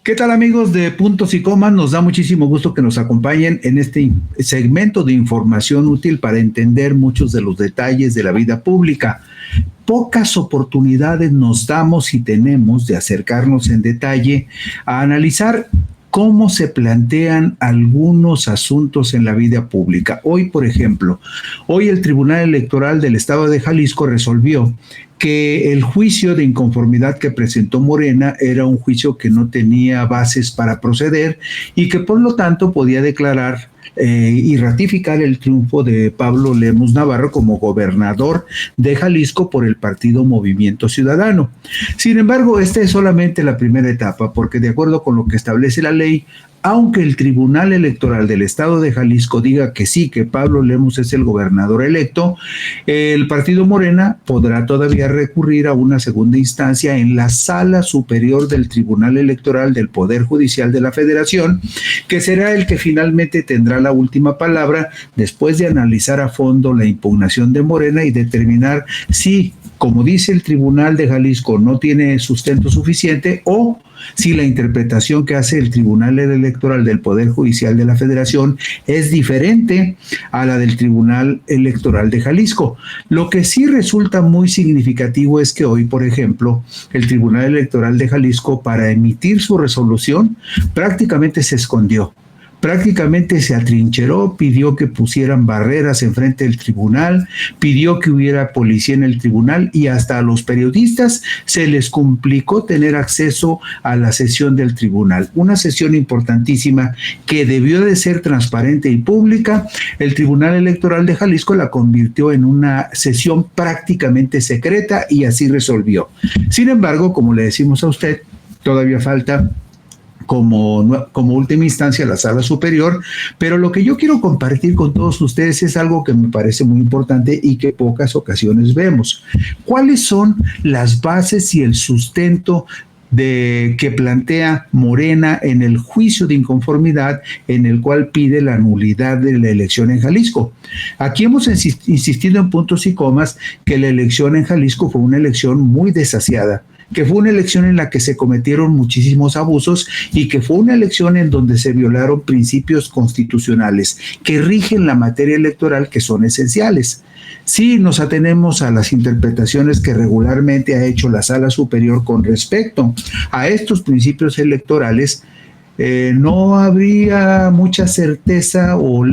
¿Qué tal, amigos de Puntos y Comas? Nos da muchísimo gusto que nos acompañen en este segmento de información útil para entender muchos de los detalles de la vida pública. Pocas oportunidades nos damos y tenemos de acercarnos en detalle a analizar cómo se plantean algunos asuntos en la vida pública. Hoy, por ejemplo, el Tribunal Electoral del Estado de Jalisco resolvió que el juicio de inconformidad que presentó Morena era un juicio que no tenía bases para proceder y que por lo tanto podía declarar y ratificar el triunfo de Pablo Lemus Navarro como gobernador de Jalisco por el partido Movimiento Ciudadano. Sin embargo, esta es solamente la primera etapa, porque de acuerdo con lo que establece la ley, aunque el Tribunal Electoral del Estado de Jalisco diga que sí, que Pablo Lemus es el gobernador electo, el partido Morena podrá todavía recurrir a una segunda instancia en la Sala Superior del Tribunal Electoral del Poder Judicial de la Federación, que será el que finalmente tendrá la última palabra después de analizar a fondo la impugnación de Morena y determinar si, como dice el Tribunal de Jalisco, no tiene sustento suficiente, o si la interpretación que hace el Tribunal Electoral del Poder Judicial de la Federación es diferente a la del Tribunal Electoral de Jalisco. Lo que sí resulta muy significativo es que hoy, por ejemplo, el Tribunal Electoral de Jalisco, para emitir su resolución, prácticamente se escondió. Prácticamente se atrincheró, pidió que pusieran barreras enfrente del tribunal, pidió que hubiera policía en el tribunal y hasta a los periodistas se les complicó tener acceso a la sesión del tribunal. Una sesión importantísima que debió de ser transparente y pública. El Tribunal Electoral de Jalisco la convirtió en una sesión prácticamente secreta y así resolvió. Sin embargo, como le decimos a usted, todavía falta como última instancia la Sala Superior, pero lo que yo quiero compartir con todos ustedes es algo que me parece muy importante y que pocas ocasiones vemos. ¿Cuáles son las bases y el sustento que plantea Morena en el juicio de inconformidad en el cual pide la nulidad de la elección en Jalisco? Aquí hemos insistido en puntos y comas que la elección en Jalisco fue una elección muy desasiada, que fue una elección en la que se cometieron muchísimos abusos y que fue una elección en donde se violaron principios constitucionales que rigen la materia electoral, que son esenciales. Si nos atenemos a las interpretaciones que regularmente ha hecho la Sala Superior con respecto a estos principios electorales, no habría mucha certeza, o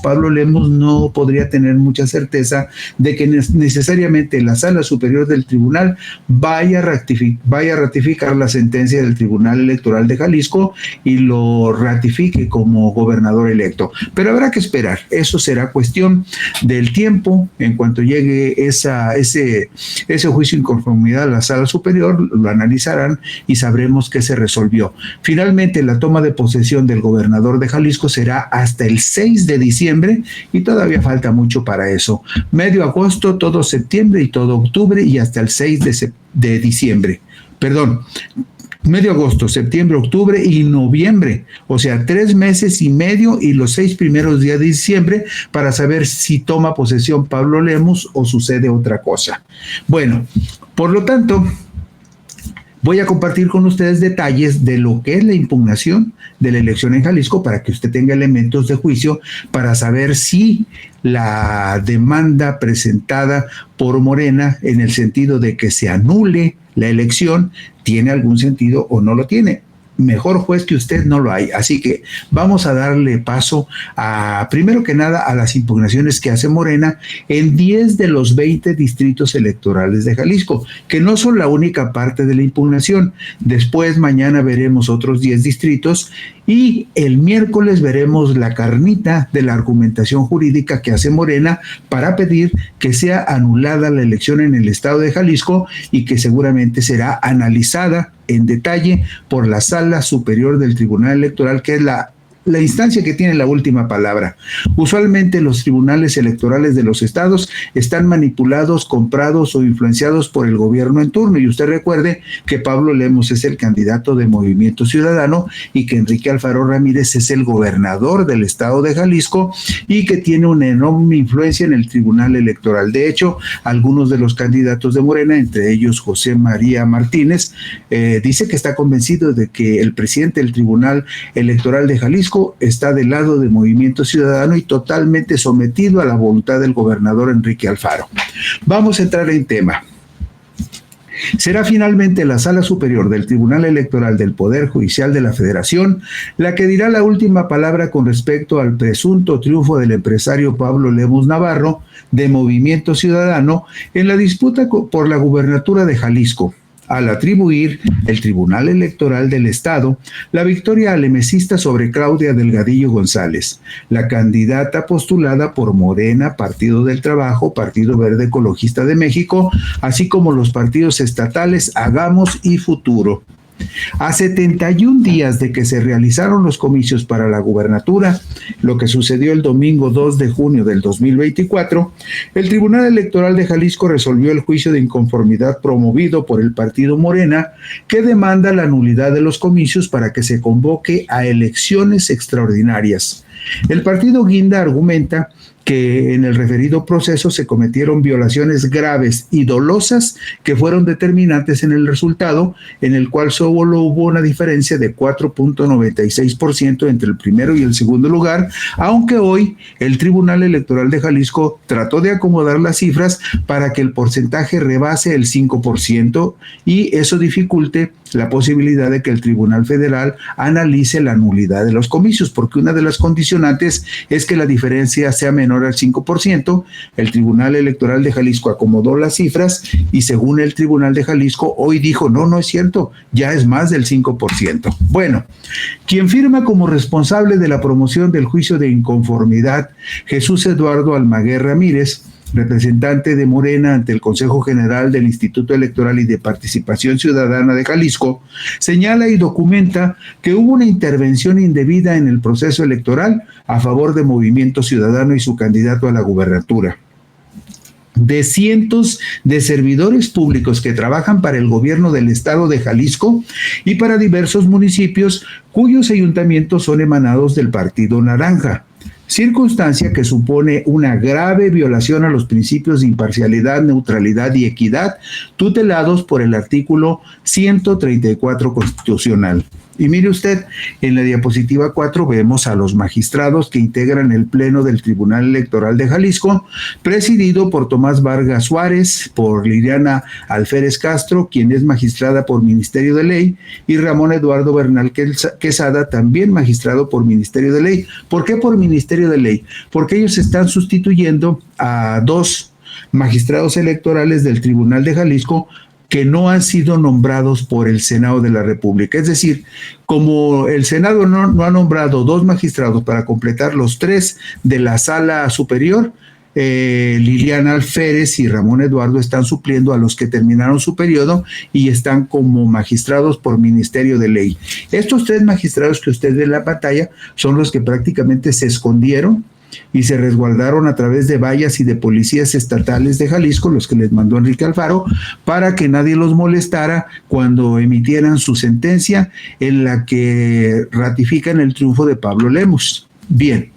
Pablo Lemus no podría tener mucha certeza de que necesariamente la Sala Superior del Tribunal vaya a ratificar la sentencia del Tribunal Electoral de Jalisco y lo ratifique como gobernador electo. Pero habrá que esperar, eso será cuestión del tiempo. En cuanto llegue ese juicio de inconformidad a la Sala Superior, lo analizarán y sabremos qué se resolvió. Finalmente, la toma de posesión del gobernador de Jalisco será hasta el 6 de diciembre y todavía falta mucho para eso. Medio agosto, todo septiembre y todo octubre y hasta el 6 de diciembre. Perdón, medio agosto, septiembre, octubre y noviembre, o sea, 3 meses y medio y los 6 primeros días de diciembre para saber si toma posesión Pablo Lemus o sucede otra cosa. Bueno, por lo tanto, voy a compartir con ustedes detalles de lo que es la impugnación de la elección en Jalisco para que usted tenga elementos de juicio para saber si la demanda presentada por Morena en el sentido de que se anule la elección tiene algún sentido o no lo tiene. Mejor juez que usted no lo hay. Así que vamos a darle paso primero que nada, a las impugnaciones que hace Morena en 10 de los 20 distritos electorales de Jalisco, que no son la única parte de la impugnación. Después, mañana veremos otros 10 distritos y el miércoles veremos la carnita de la argumentación jurídica que hace Morena para pedir que sea anulada la elección en el estado de Jalisco y que seguramente será analizada en detalle por la Sala Superior del Tribunal Electoral, que es la la instancia que tiene la última palabra. Usualmente los tribunales electorales de los estados están manipulados, comprados o influenciados por el gobierno en turno. Y usted recuerde que Pablo Lemos es el candidato de Movimiento Ciudadano y que Enrique Alfaro Ramírez es el gobernador del estado de Jalisco y que tiene una enorme influencia en el Tribunal Electoral. De hecho, algunos de los candidatos de Morena, entre ellos José María Martínez, dice que está convencido de que el presidente del Tribunal Electoral de Jalisco está del lado de Movimiento Ciudadano y totalmente sometido a la voluntad del gobernador Enrique Alfaro. Vamos a entrar en tema. Será finalmente la Sala Superior del Tribunal Electoral del Poder Judicial de la Federación la que dirá la última palabra con respecto al presunto triunfo del empresario Pablo Lemos Navarro de Movimiento Ciudadano en la disputa por la gubernatura de Jalisco, al atribuir el Tribunal Electoral del Estado la victoria alemecista sobre Claudia Delgadillo González, la candidata postulada por Morena, Partido del Trabajo, Partido Verde Ecologista de México, así como los partidos estatales Hagamos y Futuro. A 71 días de que se realizaron los comicios para la gubernatura, lo que sucedió el domingo 2 de junio del 2024, el Tribunal Electoral de Jalisco resolvió el juicio de inconformidad promovido por el partido Morena, que demanda la nulidad de los comicios para que se convoque a elecciones extraordinarias. El partido Guinda argumenta que en el referido proceso se cometieron violaciones graves y dolosas que fueron determinantes en el resultado, en el cual solo hubo una diferencia de 4.96% entre el primero y el segundo lugar, aunque hoy el Tribunal Electoral de Jalisco trató de acomodar las cifras para que el porcentaje rebase el 5% y eso dificulte la posibilidad de que el Tribunal Federal analice la nulidad de los comicios, porque una de las condicionantes es que la diferencia sea menor al 5%. El Tribunal Electoral de Jalisco acomodó las cifras y según el Tribunal de Jalisco hoy dijo, no es cierto, ya es más del 5%. Bueno, quien firma como responsable de la promoción del juicio de inconformidad, Jesús Eduardo Almaguer Ramírez, representante de Morena ante el Consejo General del Instituto Electoral y de Participación Ciudadana de Jalisco, señala y documenta que hubo una intervención indebida en el proceso electoral a favor de Movimiento Ciudadano y su candidato a la gubernatura. De cientos de servidores públicos que trabajan para el gobierno del estado de Jalisco y para diversos municipios cuyos ayuntamientos son emanados del Partido Naranja, circunstancia que supone una grave violación a los principios de imparcialidad, neutralidad y equidad tutelados por el artículo 134 constitucional. Y mire usted, en la diapositiva 4 vemos a los magistrados que integran el Pleno del Tribunal Electoral de Jalisco, presidido por Tomás Vargas Suárez, por Liliana Alférez Castro, quien es magistrada por Ministerio de Ley, y Ramón Eduardo Bernal Quesada, también magistrado por Ministerio de Ley. ¿Por qué por Ministerio de Ley? Porque ellos están sustituyendo a dos magistrados electorales del Tribunal de Jalisco que no han sido nombrados por el Senado de la República. Es decir, como el Senado no ha nombrado dos magistrados para completar los tres de la Sala Superior, Liliana Alférez y Ramón Eduardo están supliendo a los que terminaron su periodo y están como magistrados por Ministerio de Ley. Estos tres magistrados que usted ve en la pantalla son los que prácticamente se escondieron y se resguardaron a través de vallas y de policías estatales de Jalisco, los que les mandó Enrique Alfaro, para que nadie los molestara cuando emitieran su sentencia en la que ratifican el triunfo de Pablo Lemos. Bien,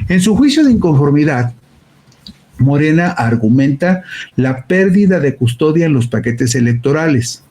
en su juicio de inconformidad, Morena argumenta la pérdida de custodia en los paquetes electorales,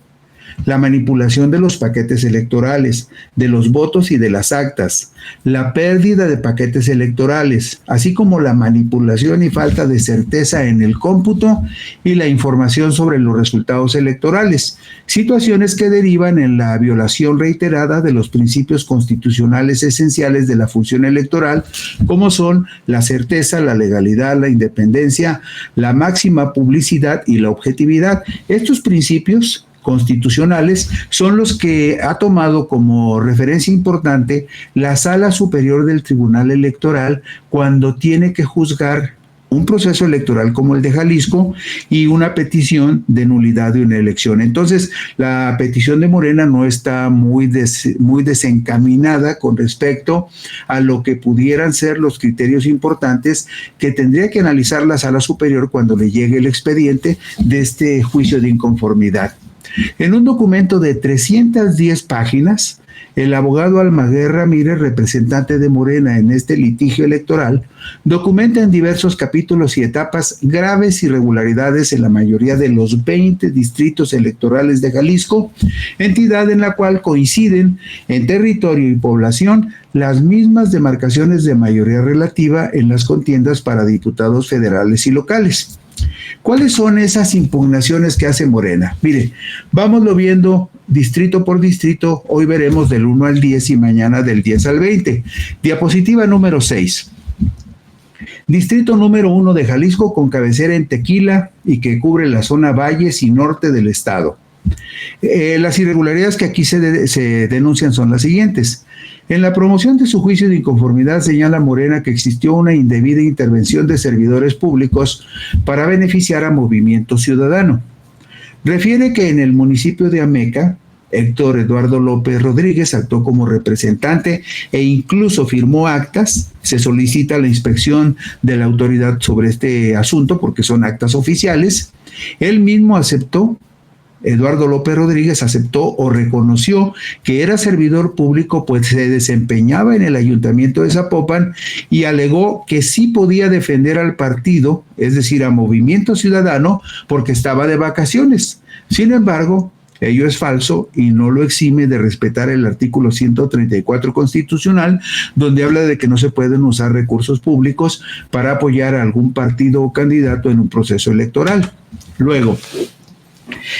la manipulación de los paquetes electorales, de los votos y de las actas, la pérdida de paquetes electorales, así como la manipulación y falta de certeza en el cómputo y la información sobre los resultados electorales, situaciones que derivan en la violación reiterada de los principios constitucionales esenciales de la función electoral, como son la certeza, la legalidad, la independencia, la máxima publicidad y la objetividad. Estos principios constitucionales son los que ha tomado como referencia importante la Sala Superior del Tribunal Electoral cuando tiene que juzgar un proceso electoral como el de Jalisco y una petición de nulidad de una elección. Entonces, la petición de Morena no está muy desencaminada con respecto a lo que pudieran ser los criterios importantes que tendría que analizar la Sala Superior cuando le llegue el expediente de este juicio de inconformidad. En un documento de 310 páginas, el abogado Almaguer Ramírez, representante de Morena en este litigio electoral, documenta en diversos capítulos y etapas graves irregularidades en la mayoría de los 20 distritos electorales de Jalisco, entidad en la cual coinciden en territorio y población las mismas demarcaciones de mayoría relativa en las contiendas para diputados federales y locales. ¿Cuáles son esas impugnaciones que hace Morena? Mire, vámoslo viendo distrito por distrito. Hoy veremos del 1 al 10 y mañana del 10 al 20. Diapositiva número 6. Distrito número 1 de Jalisco, con cabecera en Tequila y que cubre la zona valles y norte del estado. Las irregularidades que aquí se denuncian son las siguientes. En la promoción de su juicio de inconformidad señala Morena que existió una indebida intervención de servidores públicos para beneficiar a Movimiento Ciudadano. Refiere que en el municipio de Ameca, Héctor Eduardo López Rodríguez actuó como representante e incluso firmó actas. Se solicita la inspección de la autoridad sobre este asunto porque son actas oficiales. Él mismo aceptó. Eduardo López Rodríguez aceptó o reconoció que era servidor público, pues se desempeñaba en el ayuntamiento de Zapopan, y alegó que sí podía defender al partido, es decir, a Movimiento Ciudadano, porque estaba de vacaciones. Sin embargo, ello es falso y no lo exime de respetar el artículo 134 constitucional, donde habla de que no se pueden usar recursos públicos para apoyar a algún partido o candidato en un proceso electoral. Luego,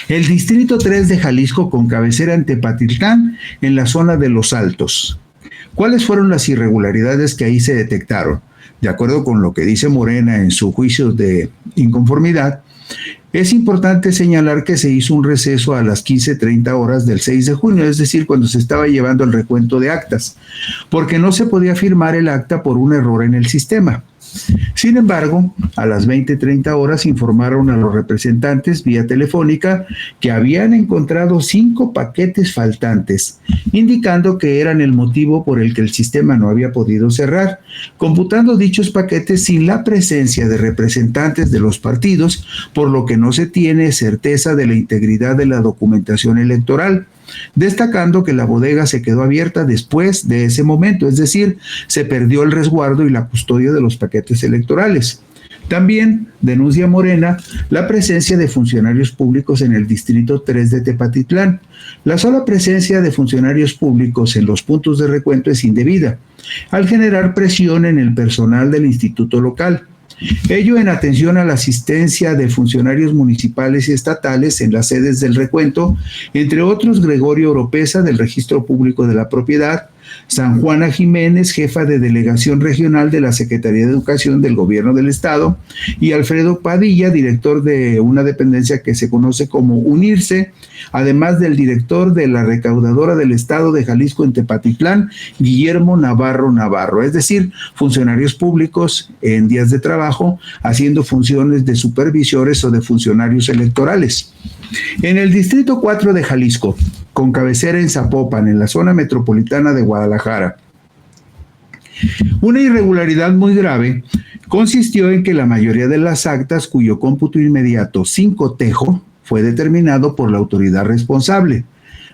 el Distrito 3 de Jalisco, con cabecera en Tepatitlán, en la zona de Los Altos. ¿Cuáles fueron las irregularidades que ahí se detectaron? De acuerdo con lo que dice Morena en su juicio de inconformidad, es importante señalar que se hizo un receso a las 15:30 horas del 6 de junio, es decir, cuando se estaba llevando el recuento de actas, porque no se podía firmar el acta por un error en el sistema. Sin embargo, a las 20:30 horas informaron a los representantes vía telefónica que habían encontrado 5 paquetes faltantes, indicando que eran el motivo por el que el sistema no había podido cerrar, computando dichos paquetes sin la presencia de representantes de los partidos, por lo que no se tiene certeza de la integridad de la documentación electoral, destacando que la bodega se quedó abierta después de ese momento, es decir, se perdió el resguardo y la custodia de los paquetes electorales. También denuncia Morena la presencia de funcionarios públicos en el Distrito 3 de Tepatitlán. La sola presencia de funcionarios públicos en los puntos de recuento es indebida, al generar presión en el personal del instituto local. Ello en atención a la asistencia de funcionarios municipales y estatales en las sedes del recuento, entre otros Gregorio Oropesa, del Registro Público de la Propiedad, San Juana Jiménez, jefa de Delegación Regional de la Secretaría de Educación del Gobierno del Estado, y Alfredo Padilla, director de una dependencia que se conoce como UNIRSE, además del director de la Recaudadora del Estado de Jalisco en Tepatitlán, Guillermo Navarro, es decir, funcionarios públicos en días de trabajo haciendo funciones de supervisores o de funcionarios electorales. En el Distrito 4 de Jalisco, con cabecera en Zapopan, en la zona metropolitana de Guadalajara, una irregularidad muy grave consistió en que la mayoría de las actas cuyo cómputo inmediato sin cotejo fue determinado por la autoridad responsable,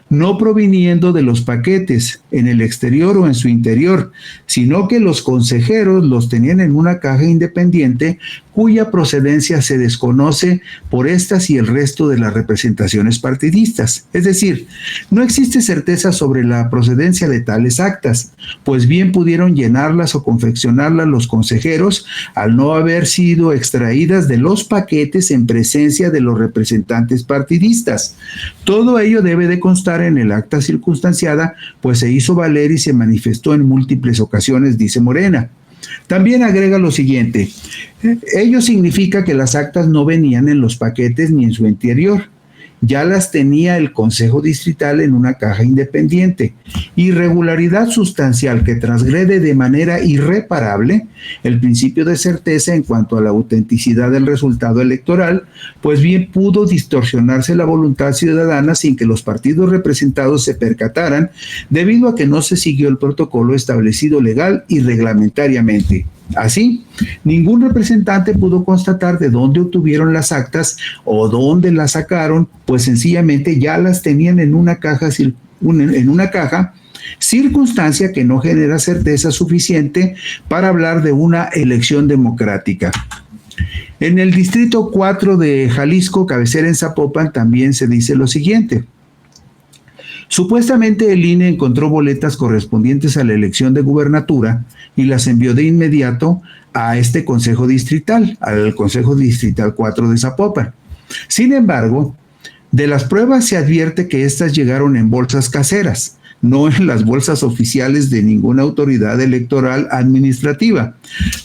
no proviniendo de los paquetes en el exterior o en su interior, sino que los consejeros los tenían en una caja independiente cuya procedencia se desconoce por estas y el resto de las representaciones partidistas. Es decir, no existe certeza sobre la procedencia de tales actas, pues bien pudieron llenarlas o confeccionarlas los consejeros al no haber sido extraídas de los paquetes en presencia de los representantes partidistas. Todo ello debe de constar en el acta circunstanciada, pues se hizo valer y se manifestó en múltiples ocasiones, dice Morena. También agrega lo siguiente: ello significa que las actas no venían en los paquetes ni en su interior, ya las tenía el Consejo Distrital en una caja independiente, irregularidad sustancial que transgrede de manera irreparable el principio de certeza en cuanto a la autenticidad del resultado electoral, pues bien pudo distorsionarse la voluntad ciudadana sin que los partidos representados se percataran, debido a que no se siguió el protocolo establecido legal y reglamentariamente. Así, ningún representante pudo constatar de dónde obtuvieron las actas o dónde las sacaron, pues sencillamente ya las tenían en una caja, circunstancia que no genera certeza suficiente para hablar de una elección democrática. En el Distrito 4 de Jalisco, cabecera en Zapopan, también se dice lo siguiente. Supuestamente el INE encontró boletas correspondientes a la elección de gubernatura y las envió de inmediato a este Consejo Distrital, al Consejo Distrital 4 de Zapopan. Sin embargo, de las pruebas se advierte que éstas llegaron en bolsas caseras, no en las bolsas oficiales de ninguna autoridad electoral administrativa,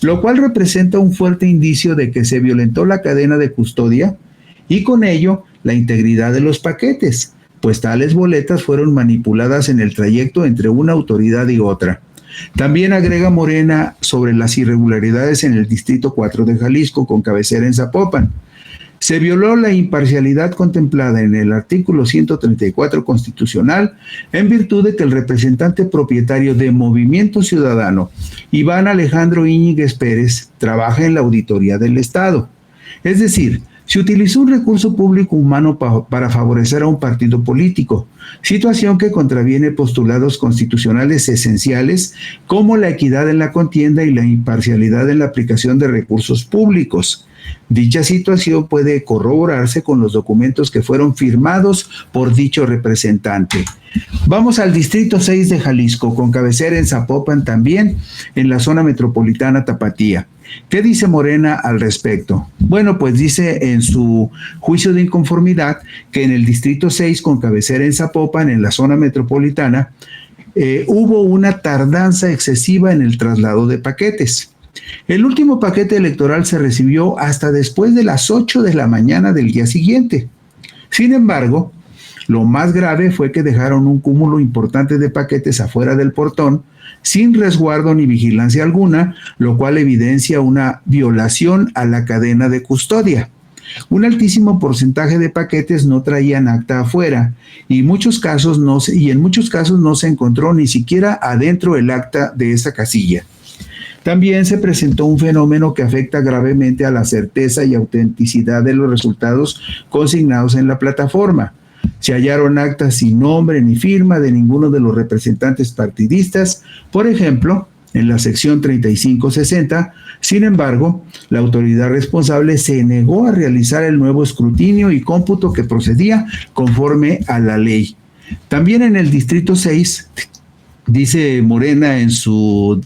lo cual representa un fuerte indicio de que se violentó la cadena de custodia y con ello la integridad de los paquetes, pues tales boletas fueron manipuladas en el trayecto entre una autoridad y otra. También agrega Morena sobre las irregularidades en el Distrito 4 de Jalisco, con cabecera en Zapopan. Se violó la imparcialidad contemplada en el artículo 134 constitucional, en virtud de que el representante propietario de Movimiento Ciudadano, Iván Alejandro Íñiguez Pérez, trabaja en la Auditoría del Estado. Es decir, se utilizó un recurso público humano para favorecer a un partido político, situación que contraviene postulados constitucionales esenciales como la equidad en la contienda y la imparcialidad en la aplicación de recursos públicos. Dicha situación puede corroborarse con los documentos que fueron firmados por dicho representante. Vamos al Distrito 6 de Jalisco, con cabecera en Zapopan, también en la zona metropolitana Tapatía. ¿Qué dice Morena al respecto? Bueno, pues dice en su juicio de inconformidad que en el Distrito 6, con cabecera en Zapopan, en la zona metropolitana, hubo una tardanza excesiva en el traslado de paquetes. El último paquete electoral se recibió hasta después de las 8 de la mañana del día siguiente. Sin embargo, lo más grave fue que dejaron un cúmulo importante de paquetes afuera del portón, sin resguardo ni vigilancia alguna, lo cual evidencia una violación a la cadena de custodia. Un altísimo porcentaje de paquetes no traían acta afuera y en muchos casos no se encontró ni siquiera adentro el acta de esa casilla. También se presentó un fenómeno que afecta gravemente a la certeza y autenticidad de los resultados consignados en la plataforma. Se hallaron actas sin nombre ni firma de ninguno de los representantes partidistas, por ejemplo, en la sección 3560. Sin embargo, la autoridad responsable se negó a realizar el nuevo escrutinio y cómputo que procedía conforme a la ley. También en el Distrito 6, dice Morena en su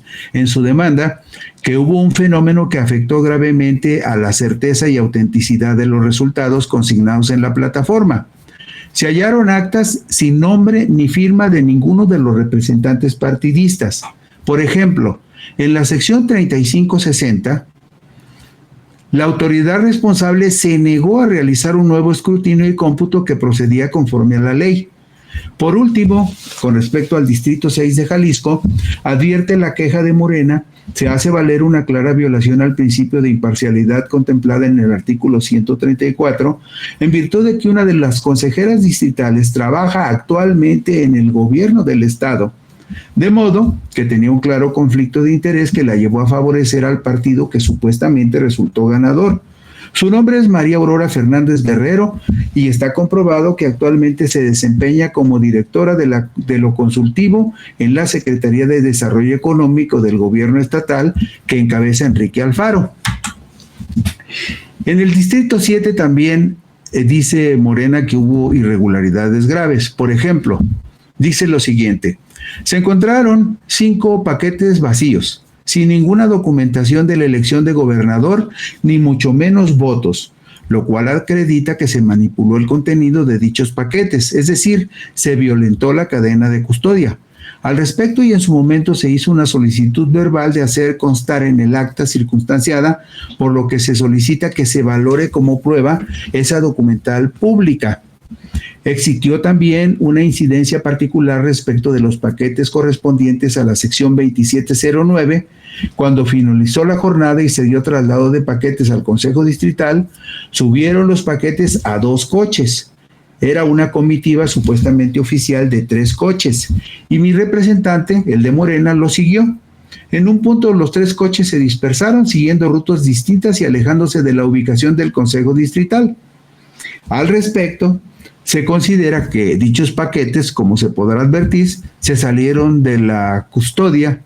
demanda, que hubo un fenómeno que afectó gravemente a la certeza y autenticidad de los resultados consignados en la plataforma. Se hallaron actas sin nombre ni firma de ninguno de los representantes partidistas. Por ejemplo, en la sección 3560, la autoridad responsable se negó a realizar un nuevo escrutinio y cómputo que procedía conforme a la ley. Por último, con respecto al Distrito 6 de Jalisco, advierte la queja de Morena, se hace valer una clara violación al principio de imparcialidad contemplada en el artículo 134, en virtud de que una de las consejeras distritales trabaja actualmente en el gobierno del estado, de modo que tenía un claro conflicto de interés que la llevó a favorecer al partido que supuestamente resultó ganador. Su nombre es María Aurora Fernández Guerrero y está comprobado que actualmente se desempeña como directora de lo consultivo en la Secretaría de Desarrollo Económico del Gobierno Estatal que encabeza Enrique Alfaro. En el Distrito 7 también dice Morena que hubo irregularidades graves. Por ejemplo, dice lo siguiente: se encontraron 5 paquetes vacíos, sin ninguna documentación de la elección de gobernador, ni mucho menos votos, lo cual acredita que se manipuló el contenido de dichos paquetes, es decir, se violentó la cadena de custodia. Al respecto, y en su momento se hizo una solicitud verbal de hacer constar en el acta circunstanciada, por lo que se solicita que se valore como prueba esa documental pública. Existió también una incidencia particular respecto de los paquetes correspondientes a la sección 2709. Cuando finalizó la jornada y se dio traslado de paquetes al Consejo Distrital, subieron los paquetes a 2 coches. Era una comitiva supuestamente oficial de 3 coches, y mi representante, el de Morena, lo siguió. En un punto los 3 coches se dispersaron siguiendo rutas distintas y alejándose de la ubicación del Consejo Distrital. Al respecto, se considera que dichos paquetes, como se podrá advertir, se salieron de la custodia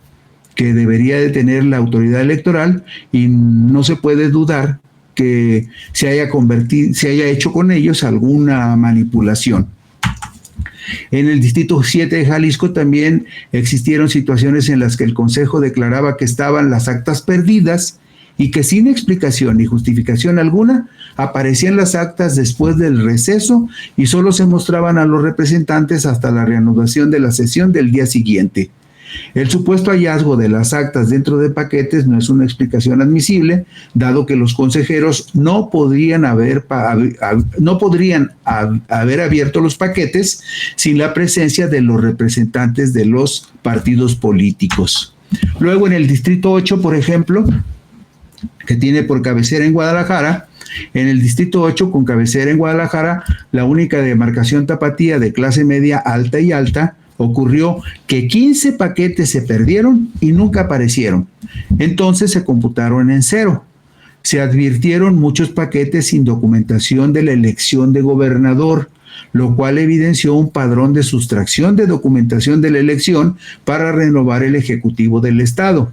que debería de tener la autoridad electoral, y no se puede dudar que se haya hecho con ellos alguna manipulación. En el Distrito 7 de Jalisco también existieron situaciones en las que el Consejo declaraba que estaban las actas perdidas y que sin explicación ni justificación alguna aparecían las actas después del receso y solo se mostraban a los representantes hasta la reanudación de la sesión del día siguiente. El supuesto hallazgo de las actas dentro de paquetes no es una explicación admisible, dado que los consejeros no podrían haber abierto los paquetes sin la presencia de los representantes de los partidos políticos. Luego, en el Distrito 8, por ejemplo, que tiene por cabecera en Guadalajara, en el Distrito 8 con cabecera en Guadalajara, la única demarcación tapatía de clase media alta y alta, ocurrió que 15 paquetes se perdieron y nunca aparecieron. Entonces se computaron en 0. Se advirtieron muchos paquetes sin documentación de la elección de gobernador, lo cual evidenció un padrón de sustracción de documentación de la elección para renovar el Ejecutivo del Estado.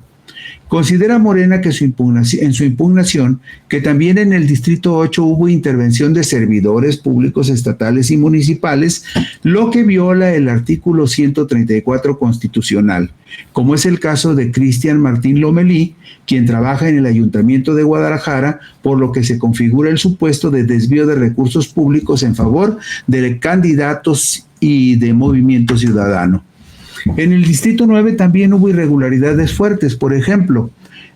Considera Morena que en su impugnación que también en el Distrito 8 hubo intervención de servidores públicos estatales y municipales, lo que viola el artículo 134 constitucional, como es el caso de Cristian Martín Lomelí, quien trabaja en el Ayuntamiento de Guadalajara, por lo que se configura el supuesto de desvío de recursos públicos en favor de candidatos y de Movimiento Ciudadano. En el Distrito 9 también hubo irregularidades fuertes. Por ejemplo,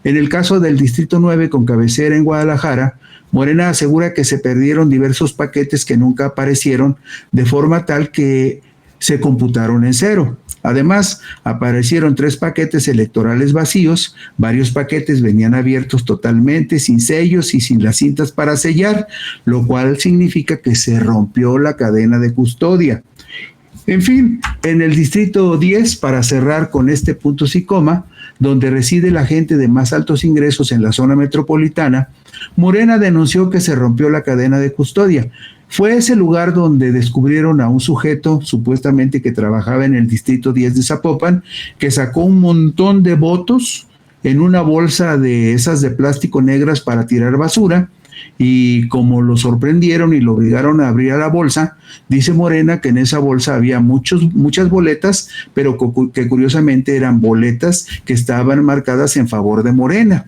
en el caso del Distrito 9 con cabecera en Guadalajara, Morena asegura que se perdieron diversos paquetes que nunca aparecieron, de forma tal que se computaron en 0. Además, aparecieron 3 paquetes electorales vacíos, varios paquetes venían abiertos totalmente, sin sellos y sin las cintas para sellar, lo cual significa que se rompió la cadena de custodia. En fin, en el Distrito 10, para cerrar con este punto y coma, donde reside la gente de más altos ingresos en la zona metropolitana, Morena denunció que se rompió la cadena de custodia. Fue ese lugar donde descubrieron a un sujeto, supuestamente que trabajaba en el Distrito 10 de Zapopan, que sacó un montón de votos en una bolsa de esas de plástico negras para tirar basura, y como lo sorprendieron y lo obligaron a abrir la bolsa, dice Morena que en esa bolsa había muchas boletas, pero que curiosamente eran boletas que estaban marcadas en favor de Morena.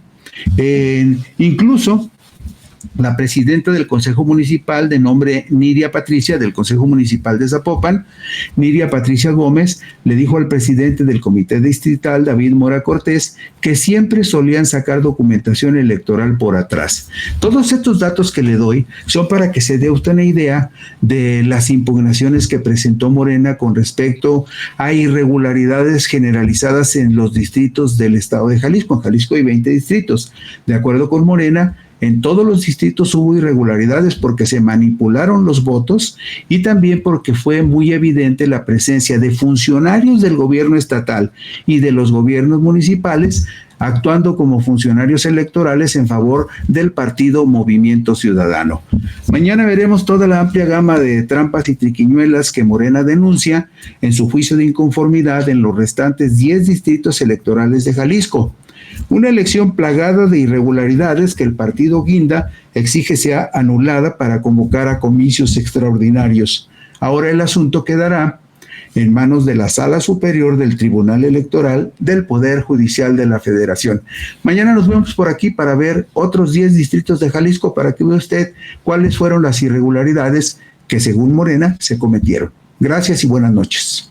Incluso la presidenta del Consejo Municipal, de nombre Nidia Patricia, del Consejo Municipal de Zapopan, Nidia Patricia Gómez, le dijo al presidente del Comité Distrital, David Mora Cortés, que siempre solían sacar documentación electoral por atrás. Todos estos datos que le doy son para que se dé usted una idea de las impugnaciones que presentó Morena con respecto a irregularidades generalizadas en los distritos del estado de Jalisco. En Jalisco hay 20 distritos. De acuerdo con Morena, en todos los distritos hubo irregularidades porque se manipularon los votos y también porque fue muy evidente la presencia de funcionarios del gobierno estatal y de los gobiernos municipales actuando como funcionarios electorales en favor del partido Movimiento Ciudadano. Mañana veremos toda la amplia gama de trampas y triquiñuelas que Morena denuncia en su juicio de inconformidad en los restantes 10 distritos electorales de Jalisco. Una elección plagada de irregularidades que el partido Guinda exige sea anulada para convocar a comicios extraordinarios. Ahora el asunto quedará en manos de la Sala Superior del Tribunal Electoral del Poder Judicial de la Federación. Mañana nos vemos por aquí para ver otros 10 distritos de Jalisco para que vea usted cuáles fueron las irregularidades que según Morena se cometieron. Gracias y buenas noches.